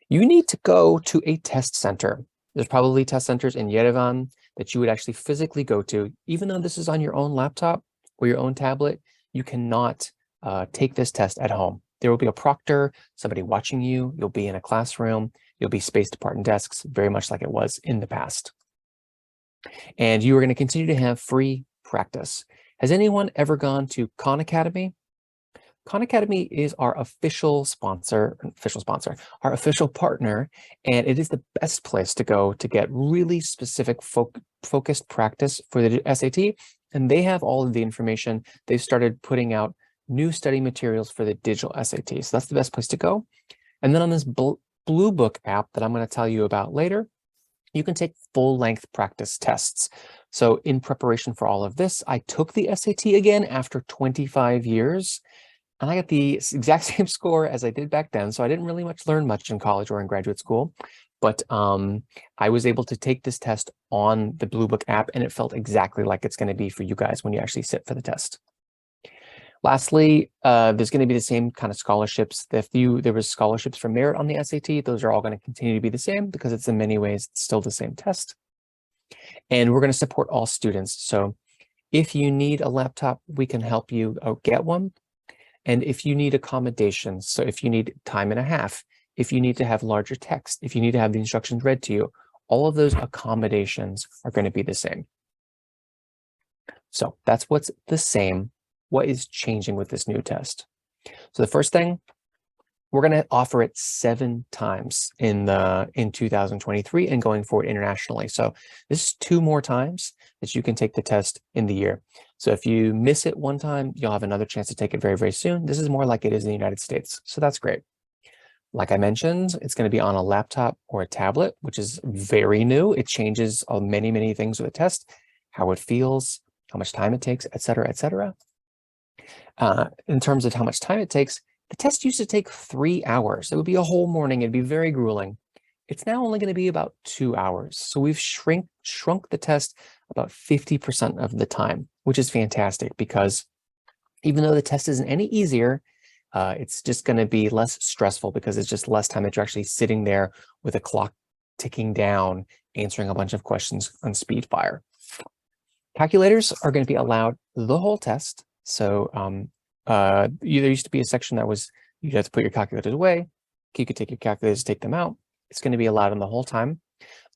You need to go to a test center. There's probably test centers in Yerevan that you would actually physically go to. Even though this is on your own laptop or your own tablet, you cannot take this test at home. There will be a proctor, somebody watching you. You'll be in a classroom. You'll be spaced apart in desks, very much like it was in the past. And you are going to continue to have free practice. Has anyone ever gone to Khan Academy? Khan Academy is our official our official partner, and it is the best place to go to get really specific focused practice for the SAT. And they have all of the information. They've started putting out new study materials for the digital SAT. So that's the best place to go. And then on this Blue Book app that I'm going to tell you about later, you can take full-length practice tests. So in preparation for all of this, I took the SAT again after 25 years. And I got the exact same score as I did back then. So I didn't really learn much in college or in graduate school. But I was able to take this test on the Blue Book app, and it felt exactly like it's going to be for you guys when you actually sit for the test. Lastly, there's going to be the same kind of scholarships. There was scholarships for merit on the SAT. Those are all going to continue to be the same because it's in many ways still the same test. And we're going to support all students. So if you need a laptop, we can help you get one. And if you need accommodations, so if you need time and a half, if you need to have larger text, if you need to have the instructions read to you, all of those accommodations are going to be the same. So that's what's the same. What is changing with this new test? So the first thing, we're going to offer it 7 times in 2023 and going forward internationally. So this is 2 more times that you can take the test in the year. So if you miss it one time, you'll have another chance to take it very, very soon. This is more like it is in the United States. So that's great. Like I mentioned, it's going to be on a laptop or a tablet, which is very new. It changes many, many things with the test, how it feels, how much time it takes, et cetera, et cetera. In terms of how much time it takes, the test used to take 3 hours. It would be a whole morning. It'd be very grueling. It's now only going to be about 2 hours. So we've shrunk the test about 50% of the time, which is fantastic because even though the test isn't any easier, it's just going to be less stressful because it's just less time that you're actually sitting there with a clock ticking down, answering a bunch of questions on speed fire. Calculators are going to be allowed the whole test. So there used to be a section that was, you had to put your calculators away. You could take your calculators, take them out. It's going to be allowed in the whole time.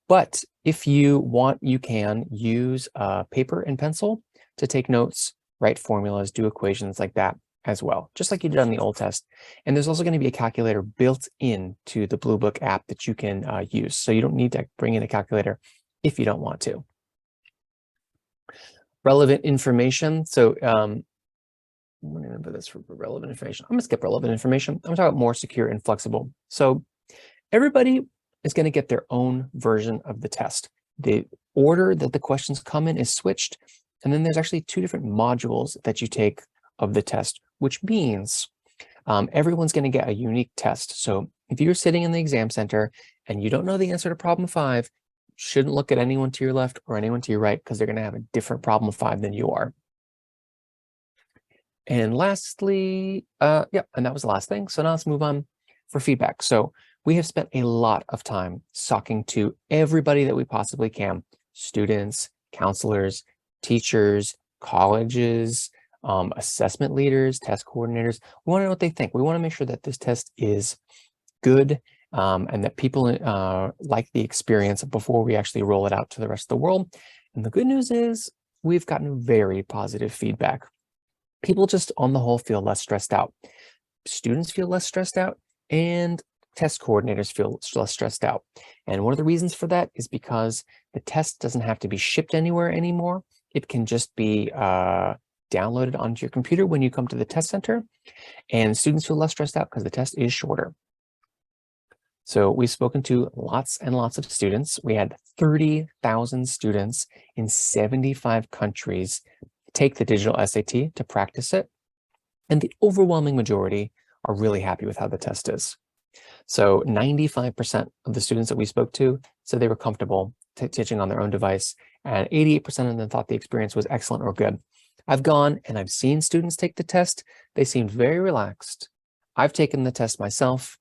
But if you want, you can use paper and pencil to take notes, write formulas, do equations like that as well, just like you did on the old test. And there's also going to be a calculator built into the Blue Book app that you can use. So you don't need to bring in a calculator if you don't want to. Relevant information. So remember this for relevant information. I'm going to skip relevant information. I'm going to talk about more secure and flexible. So everybody is going to get their own version of the test. The order that the questions come in is switched. And then there's actually 2 different modules that you take of the test, which means everyone's going to get a unique test. So if you're sitting in the exam center and you don't know the answer to problem 5, shouldn't look at anyone to your left or anyone to your right because they're going to have a different problem 5 than you are. And lastly, and that was the last thing. So now let's move on for feedback. So we have spent a lot of time talking to everybody that we possibly can, students, counselors, teachers, colleges, assessment leaders, test coordinators. We want to know what they think. We want to make sure that this test is good and that people like the experience before we actually roll it out to the rest of the world. And the good news is we've gotten very positive feedback. People just on the whole feel less stressed out. Students feel less stressed out and test coordinators feel less stressed out. And one of the reasons for that is because the test doesn't have to be shipped anywhere anymore. It can just be downloaded onto your computer when you come to the test center, and students feel less stressed out because the test is shorter. So we've spoken to lots and lots of students. We had 30,000 students in 75 countries take the digital SAT to practice it. And the overwhelming majority are really happy with how the test is. So 95% of the students that we spoke to said they were comfortable teaching on their own device, and 88% of them thought the experience was excellent or good. I've gone and I've seen students take the test. They seemed very relaxed. I've taken the test myself,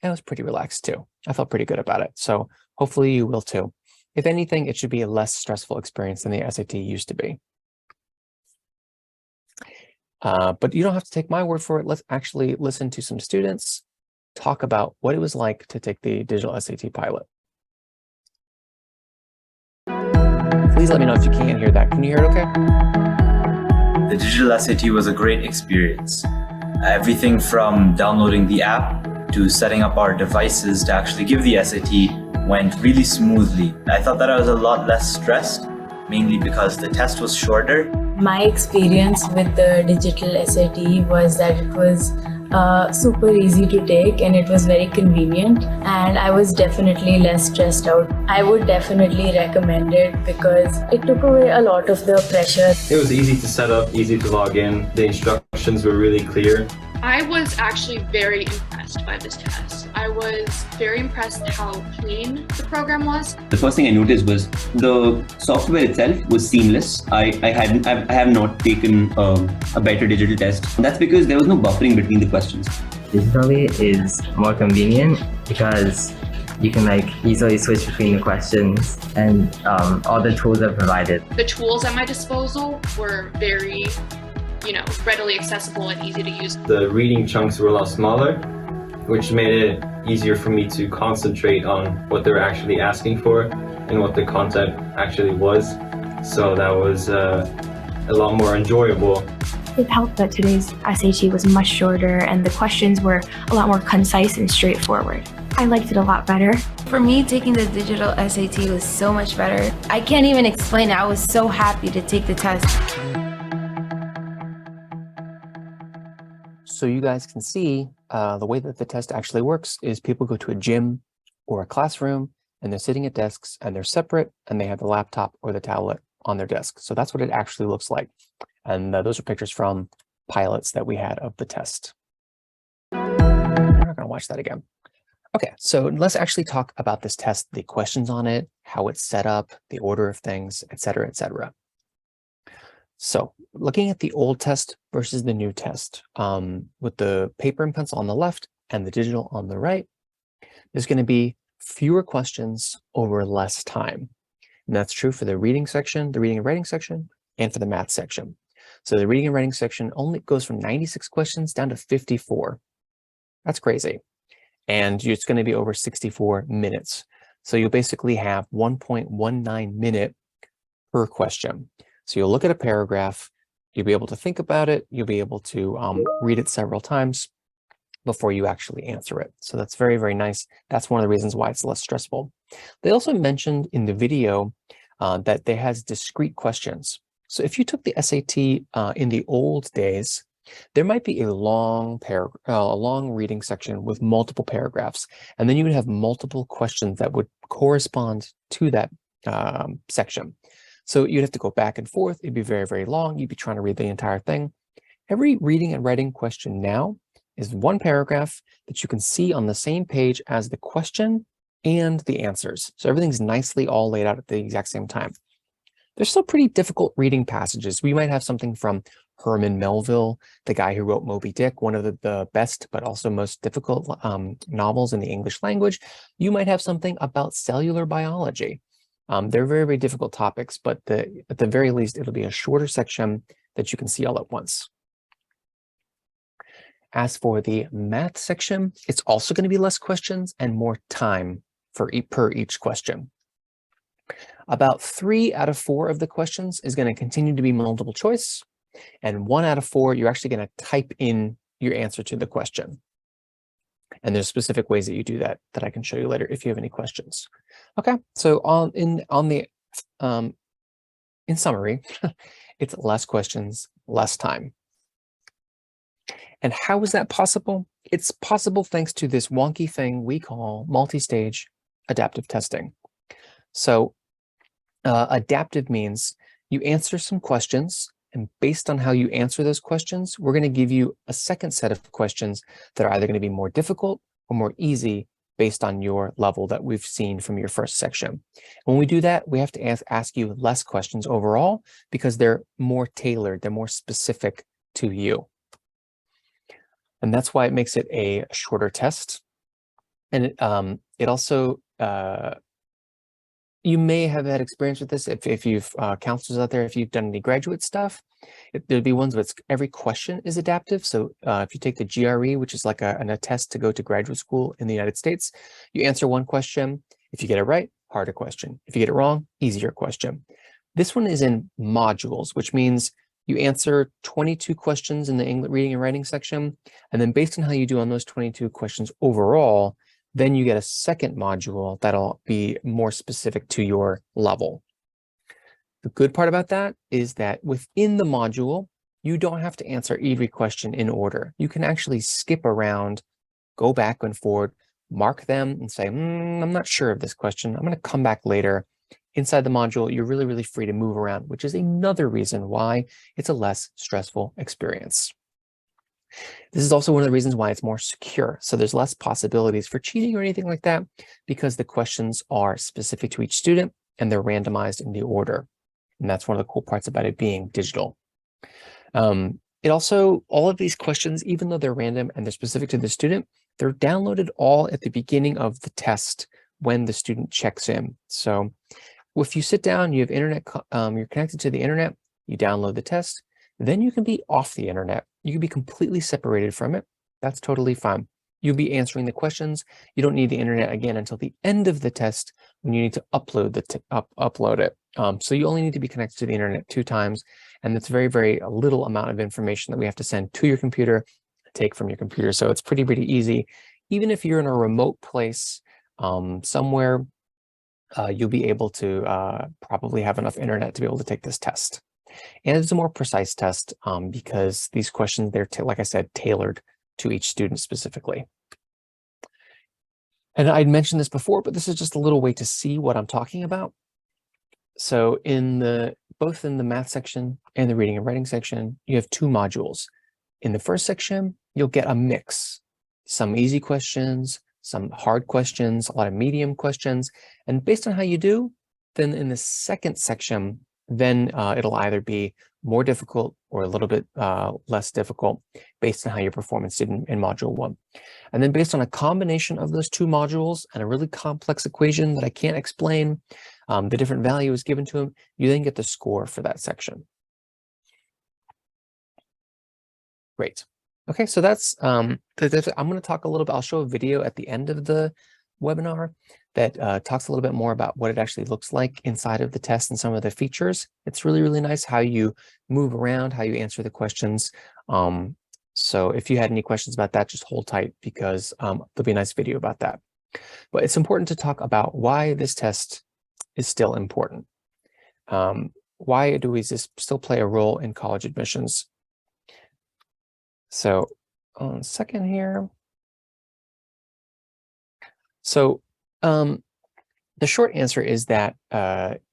and it was pretty relaxed too. I felt pretty good about it. So hopefully you will too. If anything, it should be a less stressful experience than the SAT used to be. But you don't have to take my word for it. Let's actually listen to some students talk about what it was like to take the digital SAT pilot. Please let me know if you can't hear that. Can you hear it okay? The digital SAT was a great experience. Everything from downloading the app to setting up our devices to actually give the SAT went really smoothly. I thought that I was a lot less stressed, mainly because the test was shorter. My experience with the digital SAT was that it was super easy to take and it was very convenient, and I was definitely less stressed out. I would definitely recommend it because it took away a lot of the pressure. It was easy to set up, easy to log in. The instructions were really clear. I was actually very impressed by this test. I was very impressed how clean the program was. The first thing I noticed was the software itself was seamless. I have not taken a better digital test. That's because there was no buffering between the questions. Digitally is more convenient because you can easily switch between the questions, and all the tools are provided. The tools at my disposal were very readily accessible and easy to use. The reading chunks were a lot smaller, which made it easier for me to concentrate on what they were actually asking for and what the content actually was. So that was a lot more enjoyable. It helped that today's SAT was much shorter and the questions were a lot more concise and straightforward. I liked it a lot better. For me, taking the digital SAT was so much better. I can't even explain it. I was so happy to take the test. So you guys can see the way that the test actually works is people go to a gym or a classroom and they're sitting at desks and they're separate and they have the laptop or the tablet on their desk. So that's what it actually looks like. And those are pictures from pilots that we had of the test. We're not going to watch that again. Okay, so let's actually talk about this test, the questions on it, how it's set up, the order of things, et cetera, et cetera. So looking at the old test versus the new test, with the paper and pencil on the left and the digital on the right, there's going to be fewer questions over less time. And that's true for the reading section, the reading and writing section, and for the math section. So the reading and writing section only goes from 96 questions down to 54. That's crazy. And it's going to be over 64 minutes. So you'll basically have 1.19 minute per question. So you'll look at a paragraph, you'll be able to think about it, you'll be able to read it several times before you actually answer it. So that's very, very nice. That's one of the reasons why it's less stressful. They also mentioned in the video that there has discrete questions. So if you took the SAT in the old days, there might be a long reading section with multiple paragraphs, and then you would have multiple questions that would correspond to that section. So you'd have to go back and forth. It'd be very, very long. You'd be trying to read the entire thing. Every reading and writing question now is one paragraph that you can see on the same page as the question and the answers. So everything's nicely all laid out at the exact same time. There's still pretty difficult reading passages. We might have something from Herman Melville, the guy who wrote Moby Dick, one of the best but also most difficult novels in the English language. You might have something about cellular biology. They're very, very difficult topics, but at the very least, it'll be a shorter section that you can see all at once. As for the math section, it's also going to be less questions and more time per each question. About 3 out of 4 of the questions is going to continue to be multiple choice, and 1 out of 4, you're actually going to type in your answer to the question. And there's specific ways that you do that I can show you later if you have any questions. Okay, so in summary, it's less questions, less time. And how is that possible? It's possible thanks to this wonky thing we call multi-stage adaptive testing. So adaptive means you answer some questions, and based on how you answer those questions, we're going to give you a second set of questions that are either going to be more difficult or more easy based on your level that we've seen from your first section. When we do that, we have to ask you less questions overall because they're more tailored, they're more specific to you. And that's why it makes it a shorter test. And it also, you may have had experience with this if you've counselors out there, if you've done any graduate stuff, there'd be ones where every question is adaptive. So if you take the GRE, which is like a test to go to graduate school in the United States, you answer one question. If you get it right, harder question. If you get it wrong, easier question. This one is in modules, which means you answer 22 questions in the English reading and writing section. And then based on how you do on those 22 questions overall, then you get a second module that'll be more specific to your level. The good part about that is that within the module, you don't have to answer every question in order. You can actually skip around, go back and forward, mark them and say, I'm not sure of this question. I'm going to come back later. Inside the module, you're really, really free to move around, which is another reason why it's a less stressful experience. This is also one of the reasons why it's more secure. So there's less possibilities for cheating or anything like that, because the questions are specific to each student and they're randomized in the order. And that's one of the cool parts about it being digital. It also, all of these questions, even though they're random and they're specific to the student, they're downloaded all at the beginning of the test when the student checks in. So if you sit down, you have internet, you're connected to the internet, you download the test, then you can be off the internet. You can be completely separated from it. That's totally fine. You'll be answering the questions. You don't need the internet again until the end of the test when you need to upload upload it. So you only need to be connected to the internet 2 times. And it's very, very little amount of information that we have to send to your computer, take from your computer. So it's pretty easy. Even if you're in a remote place somewhere, you'll be able to probably have enough internet to be able to take this test. And it's a more precise test because these questions, they're, like I said, tailored to each student specifically. And I'd mentioned this before, but this is just a little way to see what I'm talking about. So both in the math section and the reading and writing section, you have 2 modules. In the first section, you'll get a mix, some easy questions, some hard questions, a lot of medium questions. And based on how you do, then in the second section, then it'll either be more difficult or a little bit less difficult based on how your performance did in module 1. And then based on a combination of those 2 modules and a really complex equation that I can't explain, the different value is given to them, you then get the score for that section. Great. Okay, so that's, I'm going to talk a little bit, I'll show a video at the end of the webinar that talks a little bit more about what it actually looks like inside of the test and some of the features. It's really, really nice how you move around, how you answer the questions. So if you had any questions about that, just hold tight because there'll be a nice video about that. But it's important to talk about why this test is still important. Why do we still play a role in college admissions? So on a second here. So the short answer is that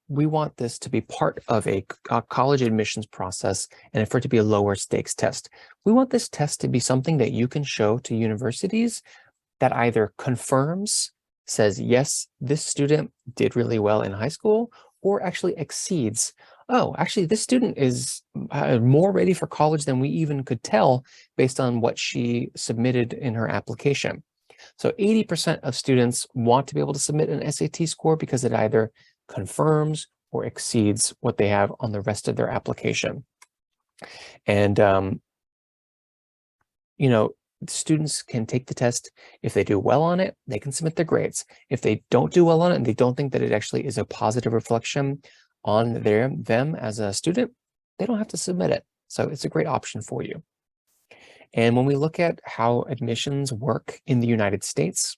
we want this to be part of a college admissions process and for it to be a lower stakes test. We want this test to be something that you can show to universities that either confirms, says, yes, this student did really well in high school, or actually exceeds, oh, actually, this student is more ready for college than we even could tell based on what she submitted in her application. So 80% of students want to be able to submit an SAT score because it either confirms or exceeds what they have on the rest of their application. And, you know, students can take the test. If they do well on it, they can submit their grades. If they don't do well on it and they don't think that it actually is a positive reflection on them as a student, they don't have to submit it. So it's a great option for you. And when we look at how admissions work in the United States,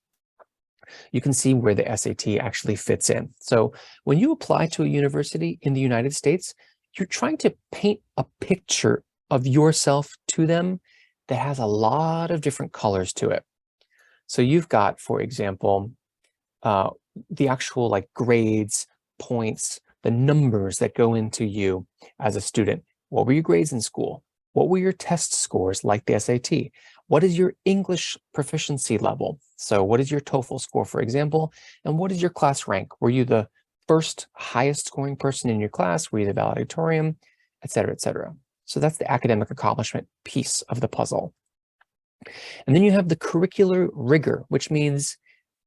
you can see where the SAT actually fits in. So when you apply to a university in the United States, you're trying to paint a picture of yourself to them that has a lot of different colors to it. So you've got, for example, the actual like grades, points, the numbers that go into you as a student. What were your grades in school? What were your test scores like the SAT? What is your English proficiency level? So what is your TOEFL score, for example? And what is your class rank? Were you the first highest scoring person in your class? Were you the valedictorian, et cetera, et cetera? So that's the academic accomplishment piece of the puzzle. And then you have the curricular rigor, which means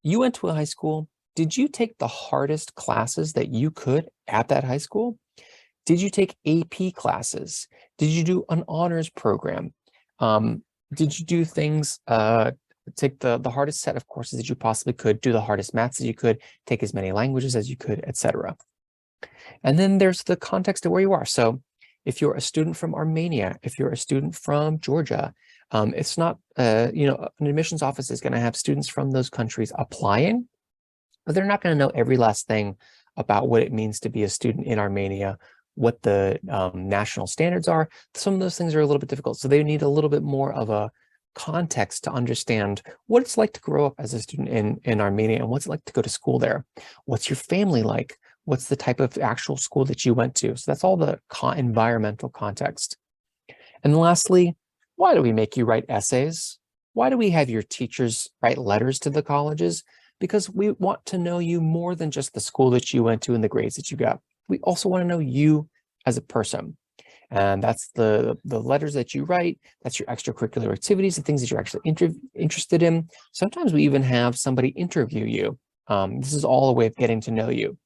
You went to a high school. Did you take the hardest classes that you could at that high school? Did you take AP classes? Did you do an honors program? Did you do things, take the hardest set of courses that you possibly could, do the hardest maths as you could, take as many languages as you could, etc. And then there's the context of where you are. So if you're a student from Armenia, if you're a student from Georgia, it's not, you know, an admissions office is going to have students from those countries applying, but they're not going to know every last thing about what it means to be a student in Armenia, what the national standards are. Some of those things are a little bit difficult. So they need a little bit more of a context to understand what it's like to grow up as a student in Armenia and what's it like to go to school there. What's your family like? What's the type of actual school that you went to? So that's all the environmental context. And then lastly, why do we make you write essays? Why do we have your teachers write letters to the colleges? Because we want to know you more than just the school that you went to and the grades that you got. We also want to know you as a person. And that's the letters that you write, that's your extracurricular activities, the things that you're actually interested in. Sometimes we even have somebody interview you. This is all a way of getting to know you.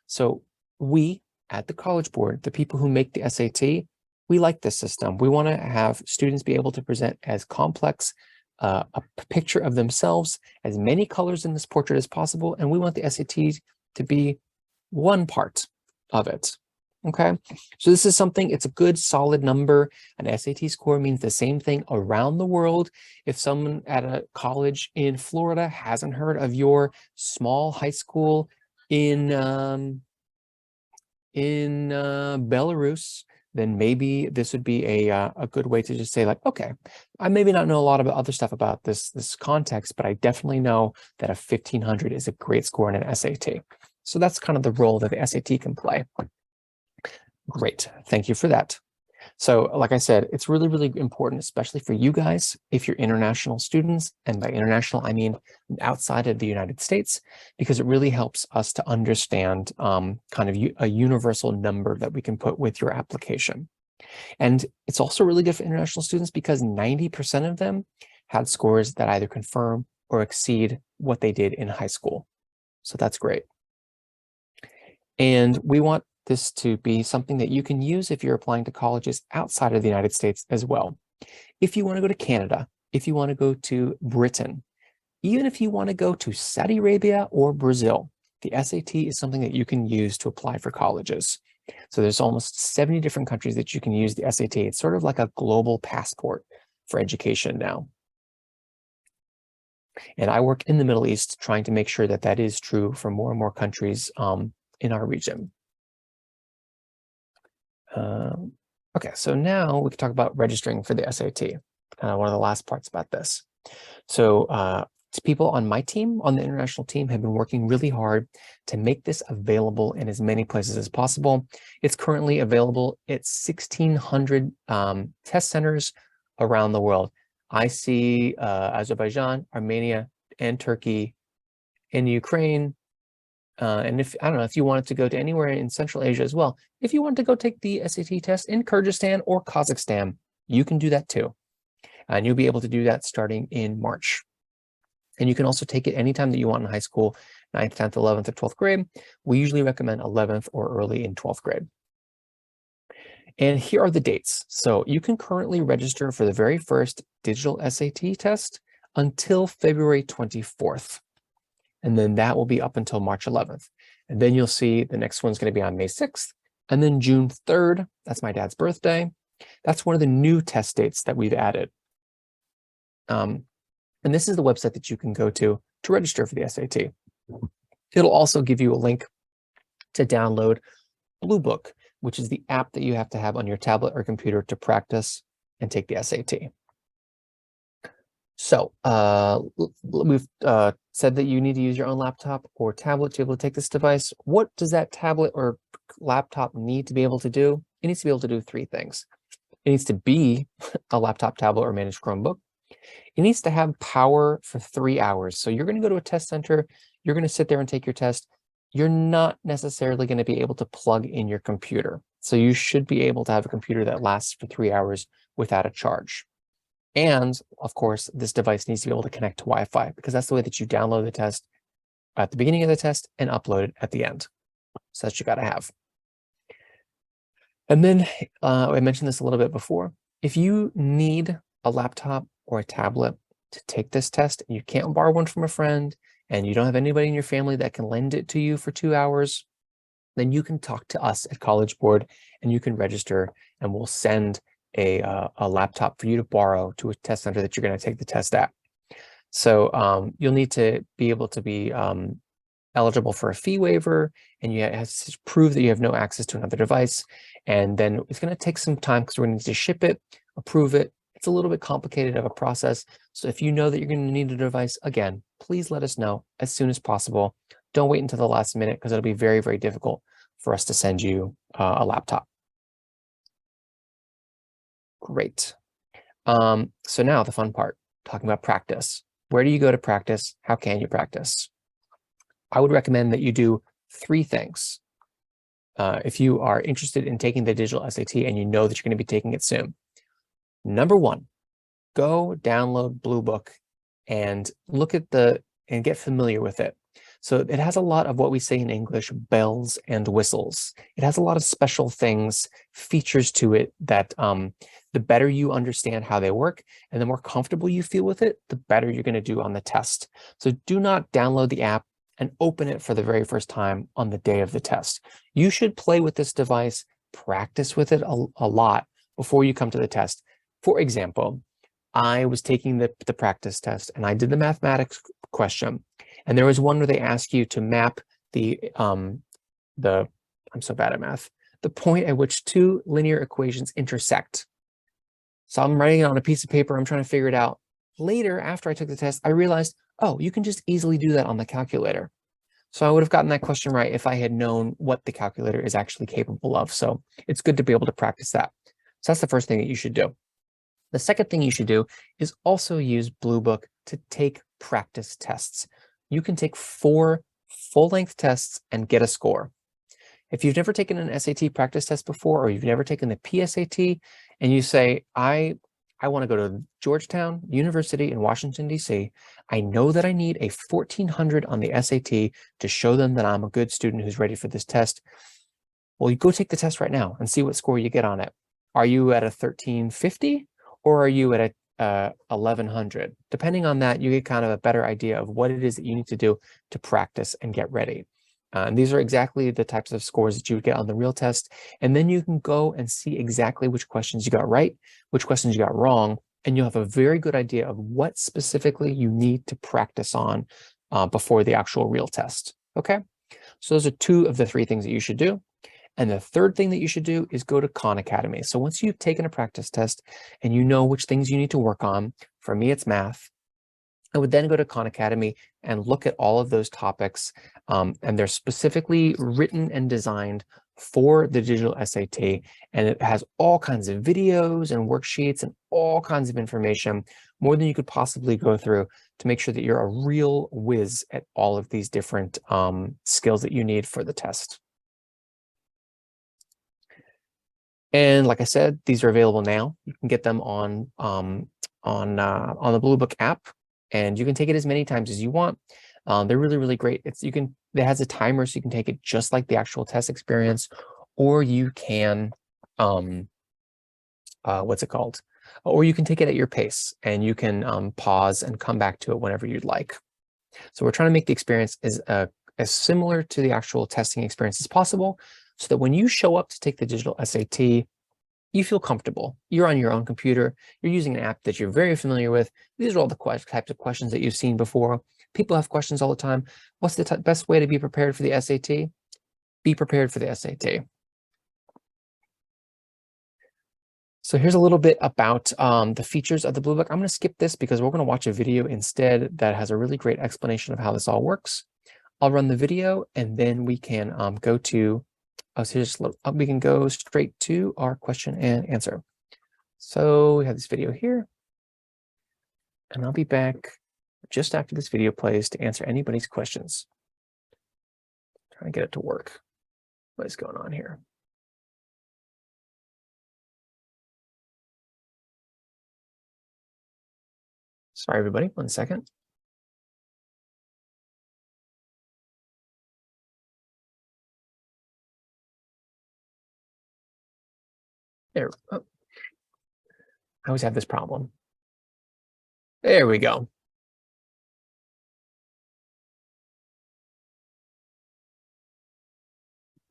So we at the College Board, the people who make the SAT, we like this system. We want to have students be able to present as complex a picture of themselves, as many colors in this portrait as possible. And we want the SAT to be one part of it. Okay, so this is something, it's a good solid number. An SAT score means the same thing around the world. If someone at a college in Florida hasn't heard of your small high school in Belarus, then maybe this would be a good way to just say like, okay, I maybe not know a lot about other stuff about this context, but I definitely know that a 1500 is a great score in an SAT. So that's kind of the role that the SAT can play. Great, thank you for that. So like I said, it's really, really important, especially for you guys, if you're international students, and by international, I mean outside of the United States, because it really helps us to understand kind of a universal number that we can put with your application. And it's also really good for international students because 90% of them had scores that either confirm or exceed what they did in high school. So that's great. And we want this to be something that you can use if you're applying to colleges outside of the United States as well. If you want to go to Canada, if you want to go to Britain, even if you want to go to Saudi Arabia or Brazil, the SAT is something that you can use to apply for colleges. So there's almost 70 different countries that you can use the SAT. It's sort of like a global passport for education now. And I work in the Middle East trying to make sure that that is true for more and more countries in our region. Okay, so now we can talk about registering for the SAT. One of the last parts about this. So people on my team, on the international team, have been working really hard to make this available in as many places as possible. It's currently available at 1,600 test centers around the world. I see Azerbaijan, Armenia, and Turkey, and Ukraine. And if, I don't know, if you wanted to go to anywhere in Central Asia as well, if you want to go take the SAT test in Kyrgyzstan or Kazakhstan, you can do that too. And you'll be able to do that starting in March. And you can also take it anytime that you want in high school, 9th, 10th, 11th, or 12th grade. We usually recommend 11th or early in 12th grade. And here are the dates. So you can currently register for the very first digital SAT test until February 24th. And then that will be up until March 11th. And then you'll see the next one's going to be on May 6th. And then June 3rd, that's my dad's birthday. That's one of the new test dates that we've added. And this is the website that you can go to register for the SAT. It'll also give you a link to download Blue Book, which is the app that you have to have on your tablet or computer to practice and take the SAT. So we've said that you need to use your own laptop or tablet to be able to take this device. What does that tablet or laptop need to be able to do? It needs to be able to do three things. It needs to be a laptop, tablet, or managed Chromebook. It needs to have power for 3 hours. So you're going to go to a test center. You're going to sit there and take your test. You're not necessarily going to be able to plug in your computer. So you should be able to have a computer that lasts for 3 hours without a charge. And of course, this device needs to be able to connect to Wi-Fi because that's the way that you download the test at the beginning of the test and upload it at the end. So that's what you got to have. And then I mentioned this a little bit before. If you need a laptop or a tablet to take this test and you can't borrow one from a friend and you don't have anybody in your family that can lend it to you for 2 hours, then you can talk to us at College Board and you can register and we'll send a laptop for you to borrow to a test center that you're going to take the test at. So you'll need to be able to be eligible for a fee waiver, and you have to prove that you have no access to another device. And then it's going to take some time because we're going to need to ship it, approve it. It's a little bit complicated of a process. So if you know that you're going to need a device, again, please let us know as soon as possible. Don't wait until the last minute because it'll be very, very difficult for us to send you a laptop. Great. So now the fun part, talking about practice. Where do you go to practice? How can you practice? I would recommend that you do 3 things. If you are interested in taking the digital SAT and you know that you're going to be taking it soon. Number 1, go download Blue Book and look at and get familiar with it. So it has a lot of what we say in English, bells and whistles. It has a lot of special things, features to it that the better you understand how they work and the more comfortable you feel with it, the better you're going to do on the test. So do not download the app and open it for the very first time on the day of the test. You should play with this device, practice with it a lot before you come to the test. For example, I was taking the practice test and I did the mathematics question. And there was one where they ask you to map I'm so bad at math, the point at which 2 linear equations intersect. So I'm writing it on a piece of paper, I'm trying to figure it out. Later, after I took the test, I realized, oh, you can just easily do that on the calculator. So I would have gotten that question right if I had known what the calculator is actually capable of. So it's good to be able to practice that. So that's the first thing that you should do. The second thing you should do is also use Blue Book to take practice tests. You can take 4 full-length tests and get a score. If you've never taken an SAT practice test before, or you've never taken the PSAT, and you say, I want to go to Georgetown University in Washington, D.C. I know that I need a 1400 on the SAT to show them that I'm a good student who's ready for this test. Well, you go take the test right now and see what score you get on it. Are you at a 1350 or are you at a 1100? Depending on that, you get kind of a better idea of what it is that you need to do to practice and get ready. And these are exactly the types of scores that you would get on the real test. And then you can go and see exactly which questions you got right, which questions you got wrong, and you'll have a very good idea of what specifically you need to practice on before the actual real test. Okay, so those are 2 of the 3 things that you should do. And the third thing that you should do is go to Khan Academy. So once you've taken a practice test and you know which things you need to work on, for me, it's math. I would then go to Khan Academy and look at all of those topics. And they're specifically written and designed for the digital SAT. And it has all kinds of videos and worksheets and all kinds of information, more than you could possibly go through, to make sure that you're a real whiz at all of these different skills that you need for the test. And like I said, these are available now. You can get them on the Blue Book app, and you can take it as many times as you want. They're really, really great. It has a timer, so you can take it just like the actual test experience, or you can what's it called? Or you can take it at your pace, and you can pause and come back to it whenever you'd like. So we're trying to make the experience as similar to the actual testing experience as possible, so that when you show up to take the digital SAT, you feel comfortable. You're on your own computer. You're using an app that you're very familiar with. These are all the types of questions that you've seen before. People have questions all the time. What's the best way to be prepared for the SAT? Be prepared for the SAT. So here's a little bit about the features of the Blue Book. I'm going to skip this because we're going to watch a video instead that has a really great explanation of how this all works. I'll run the video, and then we can go to we can go straight to our question and answer. So we have this video here, and I'll be back just after this video plays to answer anybody's questions. Trying to get it to work. What is going on here? Sorry, everybody, 1 second. There. Oh. I always have this problem. There we go.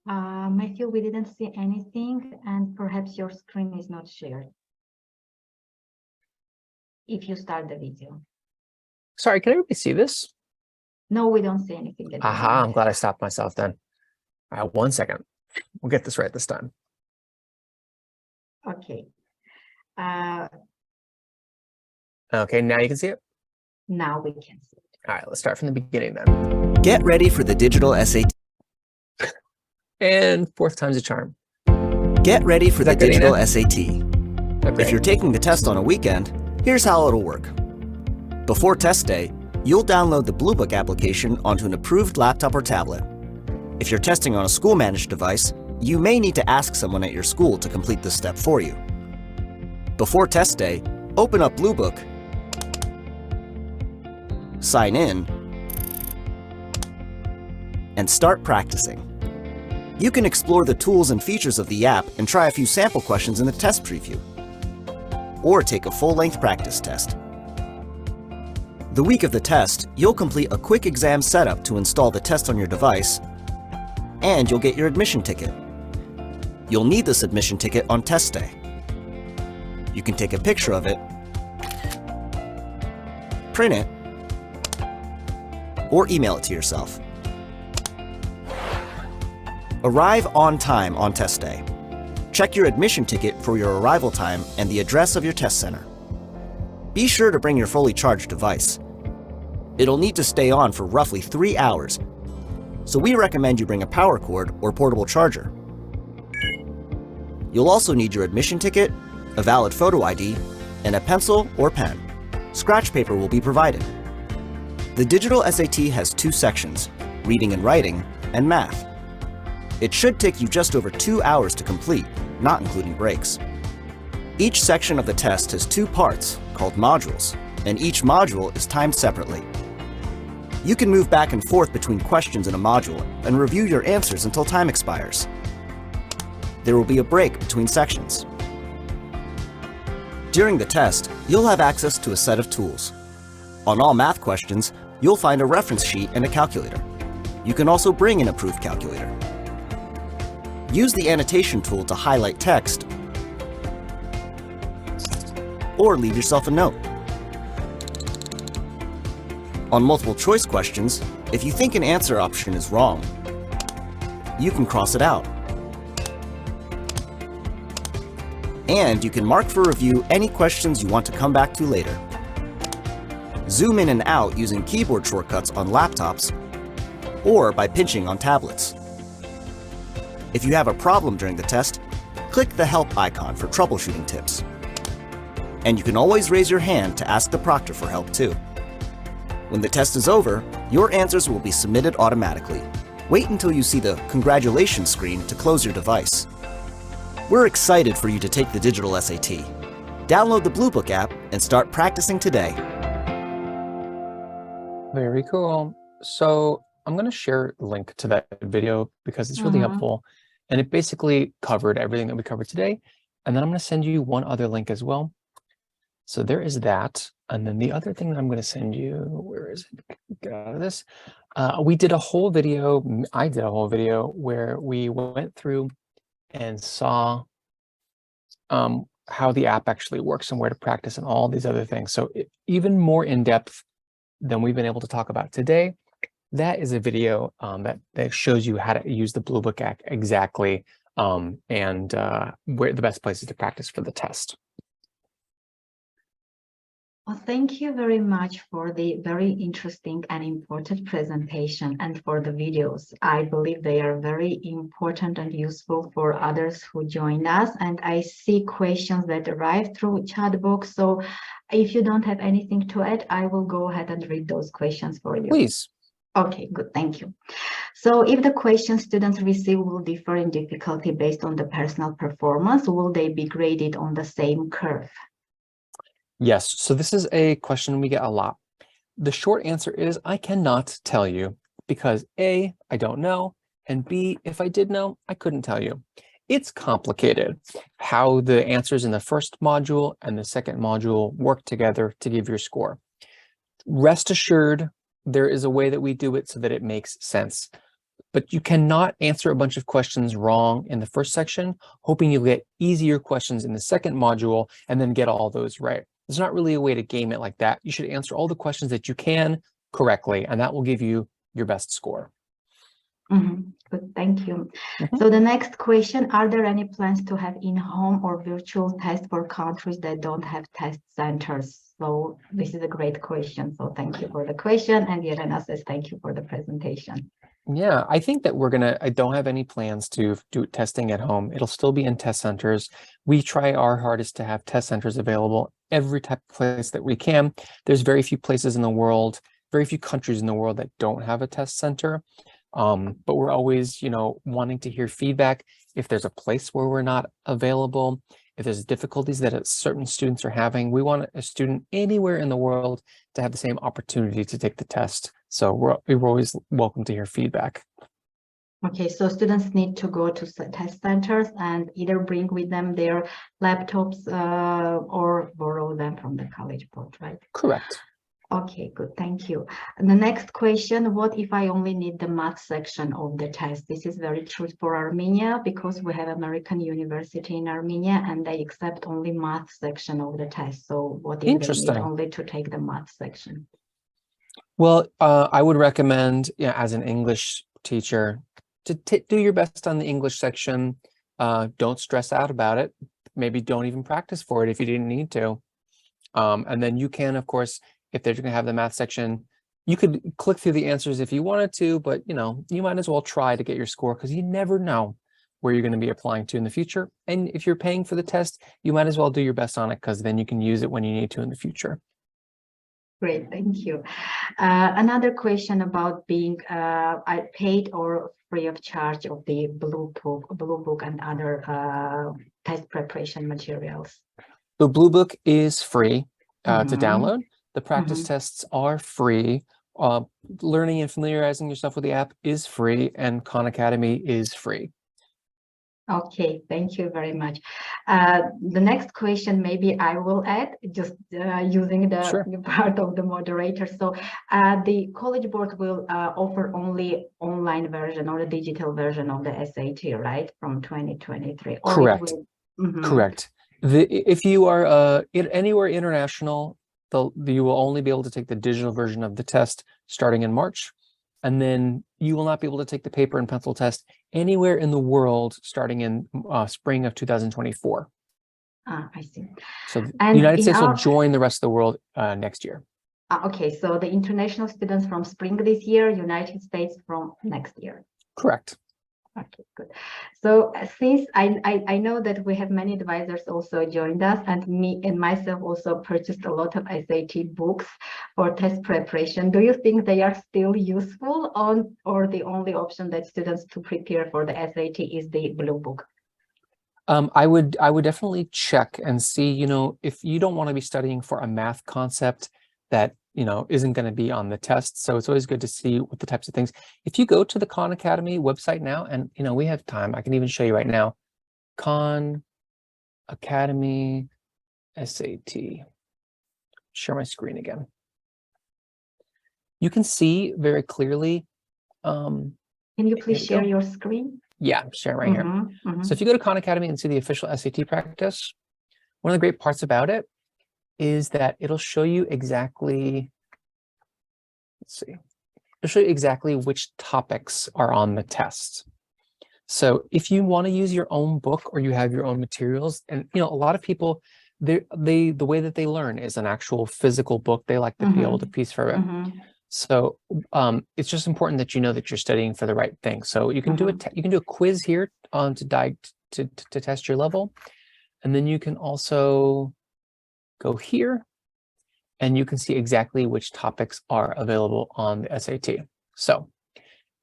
Matthew, we didn't see anything, and perhaps your screen is not shared. If you start the video. Sorry, can everybody see this? No, we don't see anything. Aha, I'm glad I stopped myself then. All right, 1 second. We'll get this right this time. Okay. Okay, now you can see it? Now we can see it. All right, let's start from the beginning then. Get ready for the digital SAT. And 4th time's a charm. Get ready for the digital SAT. Okay. If you're taking the test on a weekend, here's how it'll work. Before test day, you'll download the Blue Book application onto an approved laptop or tablet. If you're testing on a school-managed device, you may need to ask someone at your school to complete this step for you. Before test day, open up Blue Book, sign in, and start practicing. You can explore the tools and features of the app and try a few sample questions in the test preview, or take a full-length practice test. The week of the test, you'll complete a quick exam setup to install the test on your device, and you'll get your admission ticket. You'll need this admission ticket on test day. You can take a picture of it, print it, or email it to yourself. Arrive on time on test day. Check your admission ticket for your arrival time and the address of your test center. Be sure to bring your fully charged device. It'll need to stay on for roughly 3 hours, so we recommend you bring a power cord or portable charger. You'll also need your admission ticket, a valid photo ID, and a pencil or pen. Scratch paper will be provided. The digital SAT has 2 sections, reading and writing, and math. It should take you just over 2 hours to complete, not including breaks. Each section of the test has 2 parts, called modules, and each module is timed separately. You can move back and forth between questions in a module and review your answers until time expires. There will be a break between sections. During the test, you'll have access to a set of tools. On all math questions, you'll find a reference sheet and a calculator. You can also bring an approved calculator. Use the annotation tool to highlight text or leave yourself a note. On multiple choice questions, if you think an answer option is wrong, you can cross it out. And you can mark for review any questions you want to come back to later. Zoom in and out using keyboard shortcuts on laptops or by pinching on tablets. If you have a problem during the test, click the help icon for troubleshooting tips. And you can always raise your hand to ask the proctor for help too. When the test is over, your answers will be submitted automatically. Wait until you see the congratulations screen to close your device. We're excited for you to take the digital SAT. Download the Blue Book app and start practicing today. Very cool. So I'm going to share a link to that video because it's really helpful. And it basically covered everything that we covered today. And then I'm going to send you one other link as well. So there is that. And then the other thing that I'm going to send you, where is it? Get out of this. We did a whole video. I did a whole video where we went through and saw how the app actually works and where to practice and all these other things. So even more in depth than we've been able to talk about today. That is a video that shows you how to use the Blue Book app exactly and where the best places to practice for the test. Well, thank you very much for the very interesting and important presentation and for the videos. I believe they are very important and useful for others who joined us. And I see questions that arrived through chat box. So if you don't have anything to add, I will go ahead and read those questions for you. Please. Okay, good. Thank you. So if the questions students receive will differ in difficulty based on the personal performance, will they be graded on the same curve? Yes. So this is a question we get a lot. The short answer is I cannot tell you because A, I don't know, and B, if I did know, I couldn't tell you. It's complicated how the answers in the first module and the second module work together to give your score. Rest assured, there is a way that we do it so that it makes sense. But you cannot answer a bunch of questions wrong in the first section, hoping you'll get easier questions in the second module and then get all those right. There's not really a way to game it like that. You should answer all the questions that you can correctly, and that will give you your best score. Good, thank you. So the next question, are there any plans to have in-home or virtual tests for countries that don't have test centers? So this is a great question. So thank you for the question. And Yelena says, thank you for the presentation. Yeah, I think that I don't have any plans to do testing at home. It'll still be in test centers. We try our hardest to have test centers available every type of place that we can. There's very few places in the world, very few countries in the world that don't have a test center. But we're always, wanting to hear feedback. If there's a place where we're not available, if there's difficulties that certain students are having, we want a student anywhere in the world to have the same opportunity to take the test. So we're always welcome to hear feedback. Okay, so students need to go to test centers and either bring with them their laptops or borrow them from the college board, right? Correct. Okay, good, thank you. And the next question, what if I only need the math section of the test? This is very true for Armenia because we have American University in Armenia and they accept only math section of the test. So what if they need only to take the math section? Well, I would recommend, as an English teacher, to do your best on the English section. Don't stress out about it. Maybe don't even practice for it if you didn't need to. And then you can, of course, if they're going to have the math section, you could click through the answers if you wanted to, but you might as well try to get your score because you never know where you're going to be applying to in the future. And if you're paying for the test, you might as well do your best on it because then you can use it when you need to in the future. Great, thank you. Another question about being paid or free of charge of the Blue Book and other test preparation materials. The Blue Book is free to download. The practice tests are free. Learning and familiarizing yourself with the app is free, and Khan Academy is free. Okay, thank you very much. The next question, maybe I will add, just using the part of the moderator. So the College Board will offer only online version or the digital version of the SAT, right, from 2023? Or correct. Correct. If you are anywhere international, you will only be able to take the digital version of the test starting in March. And then you will not be able to take the paper and pencil test anywhere in the world starting in spring of 2024. I see. So the United States will join the rest of the world next year. Okay, so the international students from spring this year, United States from next year. Correct. Okay, good. So since I know that we have many advisors also joined us, and me and myself also purchased a lot of SAT books for test preparation, do you think they are still useful or the only option that students to prepare for the SAT is the Blue Book? I would definitely check and see, if you don't want to be studying for a math concept that isn't going to be on the test. So it's always good to see what the types of things. If you go to the Khan Academy website now, and we have time, I can even show you right now, Khan Academy SAT. Share my screen again. You can see very clearly. Can you please share your screen? Yeah, I'm sharing right here. So if you go to Khan Academy and see the official SAT practice, one of the great parts about it is that it'll show you exactly, it'll show you exactly which topics are on the test. So if you want to use your own book or you have your own materials, and a lot of people, the way that they learn is an actual physical book. They like to be able to piece through it. So it's just important that you know that you're studying for the right thing. So you can do a quiz here to test your level, and then you can also go here and you can see exactly which topics are available on the SAT. So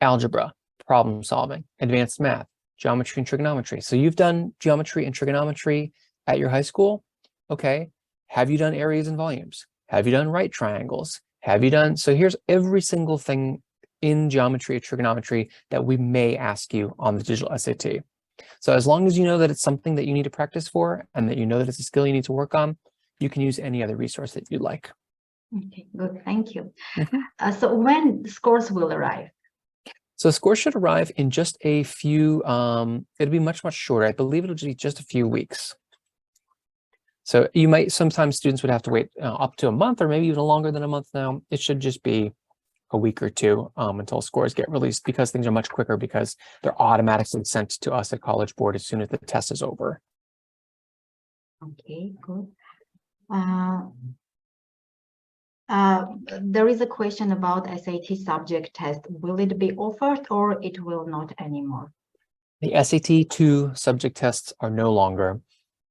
algebra, problem solving, advanced math, geometry and trigonometry. So you've done geometry and trigonometry at your high school. Okay. Have you done areas and volumes? Have you done right triangles? Have you done? So here's every single thing in geometry or trigonometry that we may ask you on the digital SAT. So as long as you know that it's something that you need to practice for and that you know that it's a skill you need to work on, you can use any other resource that you'd like. Okay, good. Thank you. So when scores will arrive? So scores should arrive in just a few, it'll be much, much shorter. I believe it'll be just a few weeks. So you might, sometimes students would have to wait up to a month or maybe even longer than a month now. It should just be a week or two until scores get released, because things are much quicker because they're automatically sent to us at College Board as soon as the test is over. Okay, good. There is a question about SAT subject test. Will it be offered or it will not anymore? The SAT 2 subject tests are no longer.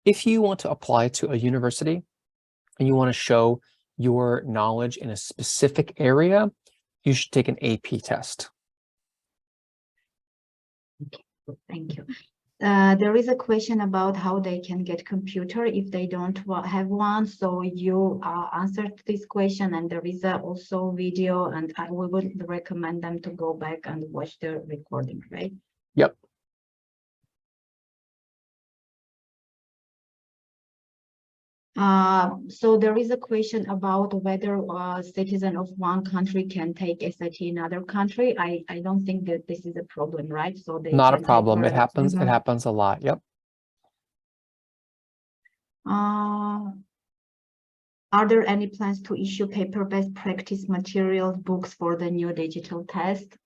If you want to apply to a university and you want to show your knowledge in a specific area, you should take an AP test. Okay, thank you. There is a question about how they can get computer if they don't have one. So you answered this question, and there is also video, and we would recommend them to go back and watch the recording, right? Yep. So there is a question about whether a citizen of one country can take SAT in another country. I don't think that this is a problem, right? So they Not a can problem. It take happens. It happens a lot. Yep. Are there any plans to issue paper-based practice materials books for the new digital test?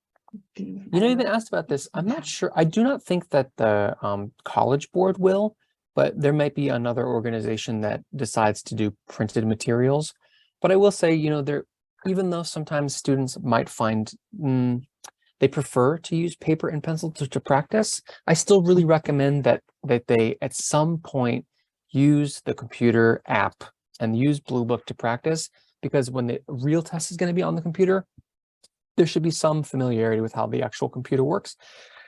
You know, you've been asked about this. I'm not sure. I do not think that the College Board will, but there might be another organization that decides to do printed materials. But I will say, you know, even though sometimes students might find they prefer to use paper and pencil to practice, I still really recommend that they at some point use the computer app and use Blue Book to practice, because when the real test is going to be on the computer, there should be some familiarity with how the actual computer works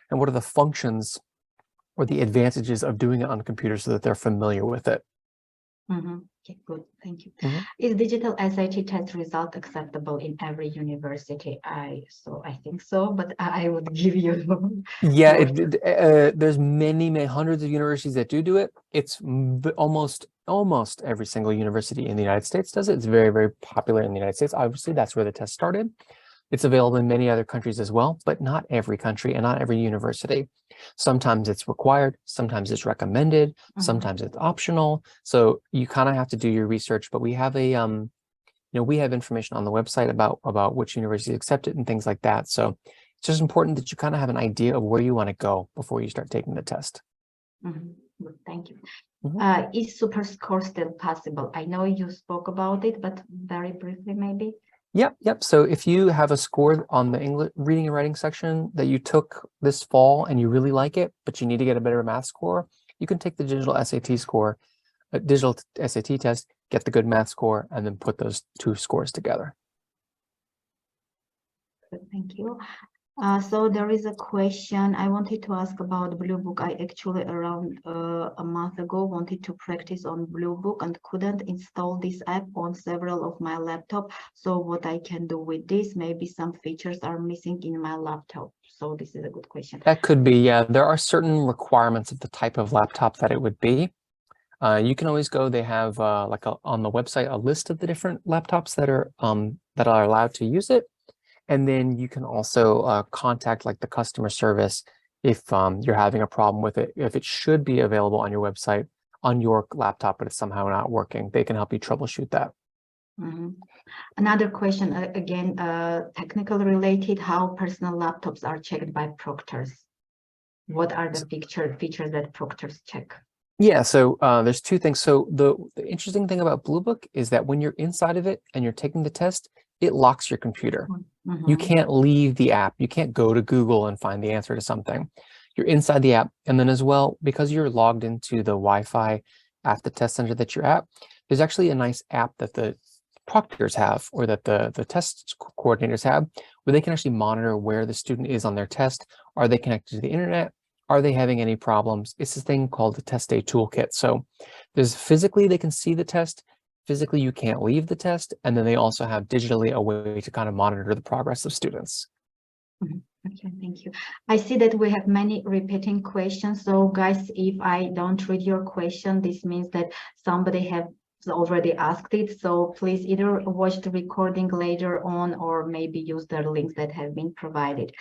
and what are the functions or the advantages of doing it on the computer so that they're familiar with it. Okay, good. Thank you. Is digital SAT test result acceptable in every university? I think so, but I would give you. Yeah, there's many hundreds of universities that do it. It's almost every single university in the United States does it. It's very, very popular in the United States. Obviously, that's where the test started. It's available in many other countries as well, but not every country and not every university. Sometimes it's required, sometimes it's recommended, sometimes it's optional. So you kind of have to do your research, but we have a, we have information on the website about which universities accept it and things like that. So it's just important that you kind of have an idea of where you want to go before you start taking the test. Thank you. Is super score still possible? I know you spoke about it, but very briefly maybe. Yep. So if you have a score on the English reading and writing section that you took this fall and you really like it, but you need to get a better math score, you can take the digital SAT score, digital SAT test, get the good math score, and then put those two scores together. Thank you. So there is a question I wanted to ask about Blue Book. I actually around a month ago wanted to practice on Blue Book and couldn't install this app on several of my laptop. So what I can do with this, maybe some features are missing in my laptop. So this is a good question. That could be, yeah. There are certain requirements of the type of laptop that it would be. You can always go, they have on the website, a list of the different laptops that are allowed to use it. And then you can also contact like the customer service if you're having a problem with it. If it should be available on your website on your laptop, but it's somehow not working, they can help you troubleshoot that. Another question, again, technical related, how personal laptops are checked by proctors? What are the features that proctors check? Yeah, so there's two things. So the interesting thing about Blue Book is that when you're inside of it and you're taking the test, it locks your computer. You can't leave the app. You can't go to Google and find the answer to something. You're inside the app. And then as well, because you're logged into the Wi-Fi at the test center that you're at, there's actually a nice app that the proctors have, or that the test coordinators have, where they can actually monitor where the student is on their test. Are they connected to the internet? Are they having any problems? It's this thing called the test day toolkit. So there's physically, they can see the test. Physically, you can't leave the test. And then they also have digitally a way to kind of monitor the progress of students. Okay, thank you. I see that we have many repeating questions. So guys, if I don't read your question, this means that somebody has already asked it. So please either watch the recording later on or maybe use the links that have been provided.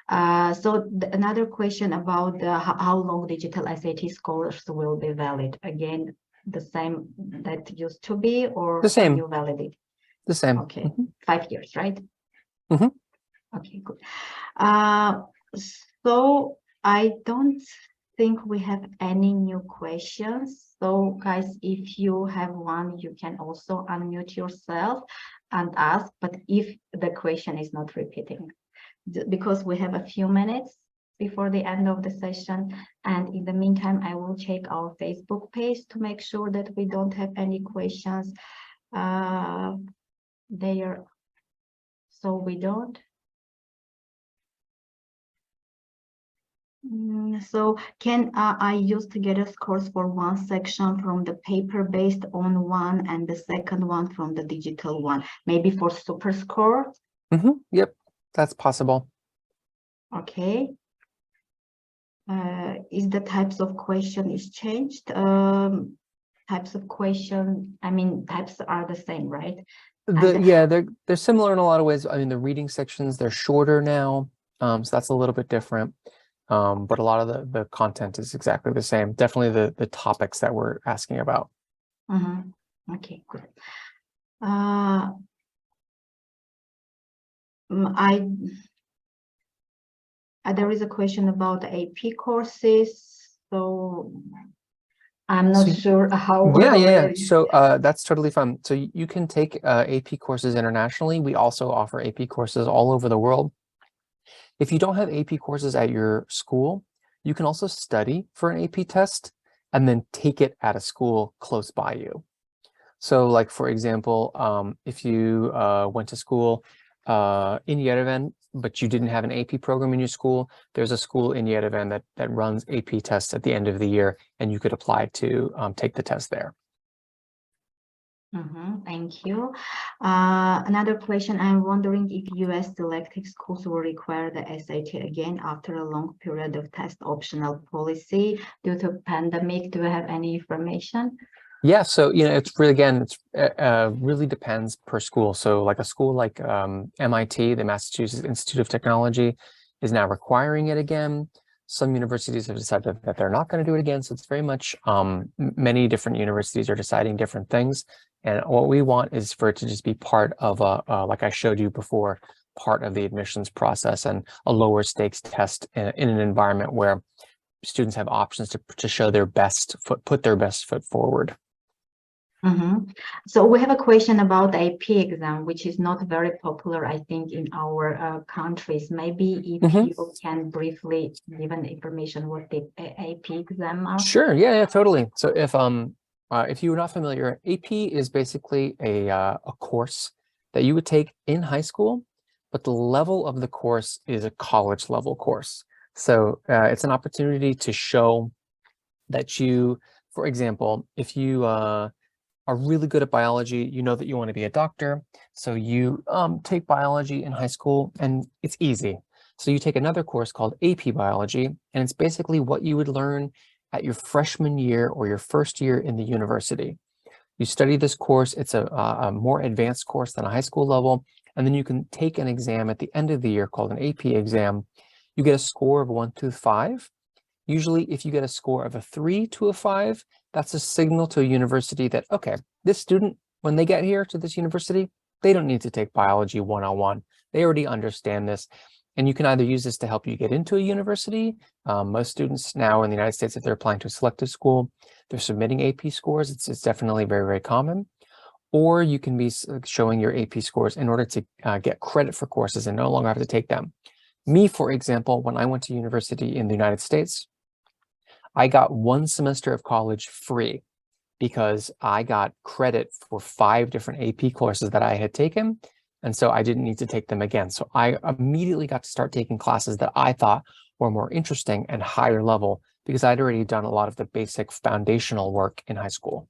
Another question about how long digital SAT scores will be valid. Again, the same that used to be, or The same. can you validate? The same. Okay, 5 years, right? Mhm. Okay, good. So I don't think we have any new questions. So guys, if you have one, you can also unmute yourself and ask, but if the question is not repeating, because we have a few minutes before the end of the session. And in the meantime, I will check our Facebook page to make sure that we don't have any questions there. So we don't. So can I use together scores for one section from the paper-based on one and the second one from the digital one, maybe for super score? Yep, that's possible. Okay. Is the types of question is changed? Types of question, I mean, types are the same, right? Yeah, they're similar in a lot of ways. I mean, the reading sections, they're shorter now, so that's a little bit different. But a lot of the content is exactly the same. Definitely the topics that we're asking about. Okay, good. There is a question about AP courses, so I'm not sure how. Yeah. So that's totally fun. So you can take AP courses internationally. We also offer AP courses all over the world. If you don't have AP courses at your school, you can also study for an AP test and then take it at a school close by you. So like, for example, if you went to school in Yerevan, but you didn't have an AP program in your school, there's a school in Yerevan that runs AP tests at the end of the year, and you could apply to take the test there. Thank you. Another question, I'm wondering if US selective schools will require the SAT again after a long period of test optional policy due to pandemic. Do you have any information? Yeah, so it's really, again, it's really depends per school. So like a school like MIT, the Massachusetts Institute of Technology, is now requiring it again. Some universities have decided that they're not going to do it again. So it's very much many different universities are deciding different things. And what we want is for it to just be part of like I showed you before, part of the admissions process and a lower stakes test in an environment where students have options to show their best foot, put their best foot forward. So we have a question about the AP exam, which is not very popular, I think, in our countries. Maybe if you can briefly give an information what the AP exam are. Sure. Yeah, totally. So if you're not familiar, AP is basically a course that you would take in high school, but the level of the course is a college level course. So it's an opportunity to show that you, for example, if you are really good at biology, you know that you want to be a doctor. So you take biology in high school and it's easy. So you take another course called AP Biology, and it's basically what you would learn at your freshman year or your first year in the university. You study this course. It's a more advanced course than a high school level. And then you can take an exam at the end of the year called an AP exam. You get a score of 1 to 5. Usually, if you get a score of a 3 to a 5, that's a signal to a university that, okay, this student, when they get here to this university, they don't need to take biology 101. They already understand this. And you can either use this to help you get into a university. Most students now in the United States, if they're applying to a selective school, they're submitting AP scores. It's definitely very, very common. Or you can be showing your AP scores in order to get credit for courses and no longer have to take them. Me, for example, when I went to university in the United States, I got 1 semester of college free because I got credit for 5 different AP courses that I had taken. And so I didn't need to take them again. So I immediately got to start taking classes that I thought were more interesting and higher level because I'd already done a lot of the basic foundational work in high school.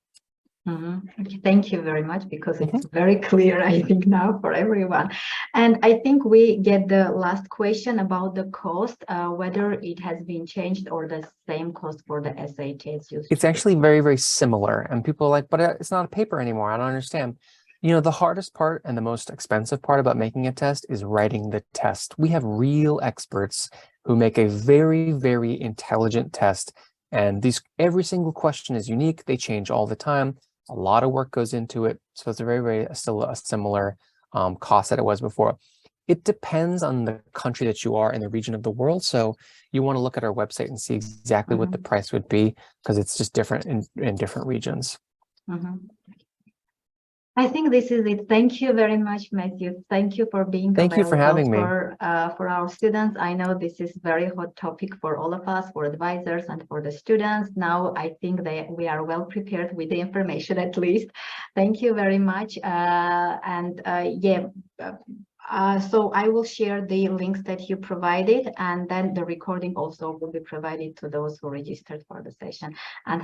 Okay, thank you very much, because it's very clear, I think, now for everyone. And I think we get the last question about the cost, whether it has been changed or the same cost for the SATs. It's actually very, very similar. And people are like, but it's not a paper anymore. I don't understand. You know, the hardest part and the most expensive part about making a test is writing the test. We have real experts who make a very, very intelligent test. And every single question is unique. They change all the time. A lot of work goes into it. So it's still a similar cost that it was before. It depends on the country that you are in the region of the world. So you want to look at our website and see exactly what the price would be, because it's just different in different regions. I think this is it. Thank you very much, Matthew. Thank you for being Thank you for having me. for our students. I know this is very hot topic for all of us, for advisors and for the students. Now I think that we are well prepared with the information, at least. Thank you very much. So I will share the links that you provided, and then the recording also will be provided to those who registered for the session. And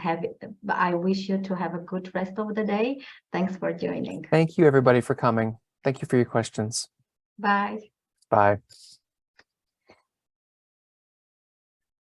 I wish you to have a good rest of the day. Thanks for joining. Thank you, everybody, for coming. Thank you for your questions. Bye. Bye.